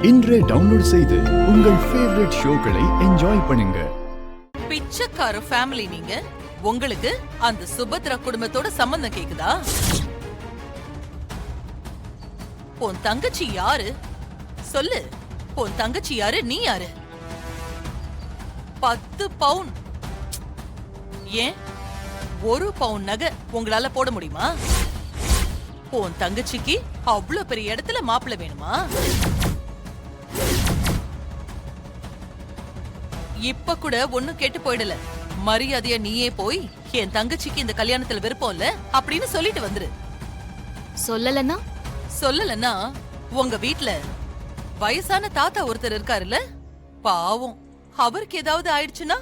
இன்றே டவுன்லோட் செய்து உங்கள் ஃபேவரட் ஷோக்களை என்ஜாய் பண்ணுங்க. பிச்சைக்கார ஃபேமிலி நீங்க. உங்களுக்கு அந்த சுபத்ரா குடும்பத்தோட சம்பந்தம் கேக்குதா? உன் தங்கச்சி யாரு சொல்லு. உன் தங்கச்சி யாரு, நீ யாரு? 10 பவுன், ஏன் 1 பவுன் நகை உங்களால போட முடியுமா? உன் தங்கச்சிக்கு அவ்வளவு பெரிய இடத்துல மாப்பிள்ளை வேணுமா? இப்ப கூட ஒண்ணும் கேட்டு போயிடல. மரியாதையா நீயே போய் என் தங்கச்சிக்கு இந்த கல்யாணத்துல விருப்பம் இல்ல அப்படின்னு சொல்லிட்டு வந்துரு. சொல்லலன்னா உங்க வீட்ல வயசான தாத்தா ஒருத்தர் இருக்காருல்ல, பாவம், அவருக்கு ஏதாவது ஆயிடுச்சுன்னா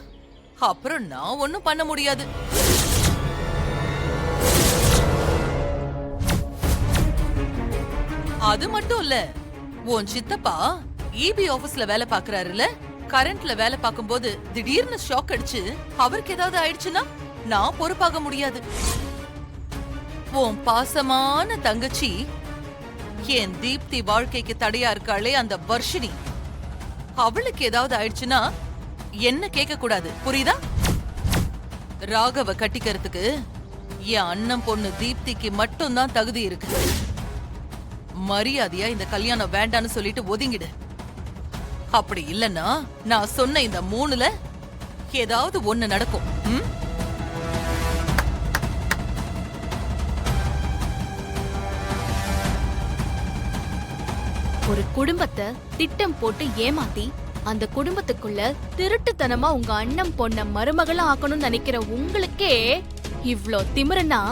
அப்புறம் நான் ஒண்ணும் பண்ண முடியாது. அது மட்டும் இல்ல, உன் சித்தப்பா இபி ஆபீஸ்ல வேலை பாக்குறாருல்ல, கரண்ட்ல வேலை பார்க்கும்போது திடீர்னு ஷாக் அடிச்சு அவருக்கு ஏதாவது ஆயிடுச்சுன்னா நான் பொறுப்பாக முடியாது. உன் பாசமான தங்கச்சி என் தீப்தி வாழ்க்கைக்கு தடையா இருக்காளே அந்த வர்ஷினி, அவளுக்கு ஏதாவது ஆயிடுச்சுன்னா என்ன கேட்க கூடாது, புரியுதா? ராகவ கட்டிக்கிறதுக்கு என் அண்ணன் பொண்ணு தீப்திக்கு மட்டும்தான் தகுதி இருக்கு. மரியாதையா இந்த கல்யாணம் வேண்டான்னு சொல்லிட்டு ஒதுங்கிடு. அப்படி இல்லன்னா நான் சொன்ன இந்த 3ல ஏதாவது ஒண்ணு நடக்கும். ஒரு குடும்பத்தை திட்டம் போட்டு ஏமாத்தி அந்த குடும்பத்துக்குள்ள திருட்டுத்தனமா உங்க அண்ணன் பொண்ண மருமகளா ஆக்கணும்னு நினைக்கிற உங்களுக்கே இவ்ளோ திமிரனா,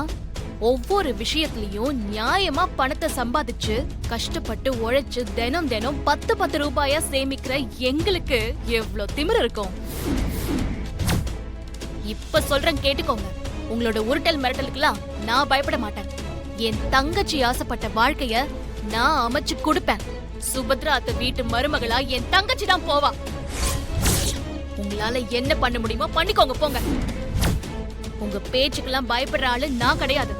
ஒவ்வொரு விஷயத்திலயும் நியாயமா பணத்தை சம்பாதிச்சு கஷ்டப்பட்டு உழைச்சு தினம் 10 ரூபாயா சேமிக்கிற எங்களுக்கு எவ்ளோ திமிரு இருக்கும்? இப்ப சொல்றேன் கேட்டுக்கோங்க. உங்களோட உருட்டல் மிரட்டலுக்குலாம் நான் பயப்பட மாட்டேன். என் தங்கச்சி ஆசைப்பட்ட வாழ்க்கைய நான் அமைச்சு கொடுப்பேன். சுபத்ரா அத்த வீட்டு மருமகளா என் தங்கச்சி தான் போவா. உங்களால என்ன பண்ண முடியுமோ பண்ணிக்கோங்க, போங்க. உங்க பேச்சுக்கெல்லாம் பயப்படுற ஆளு நான் கிடையாது.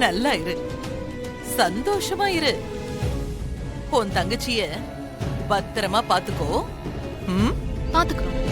நல்லா இரு, சந்தோஷமா இரு. உன் தங்கச்சிய பத்திரமா பாத்துக்கோ. பாத்துக்கிறோம்.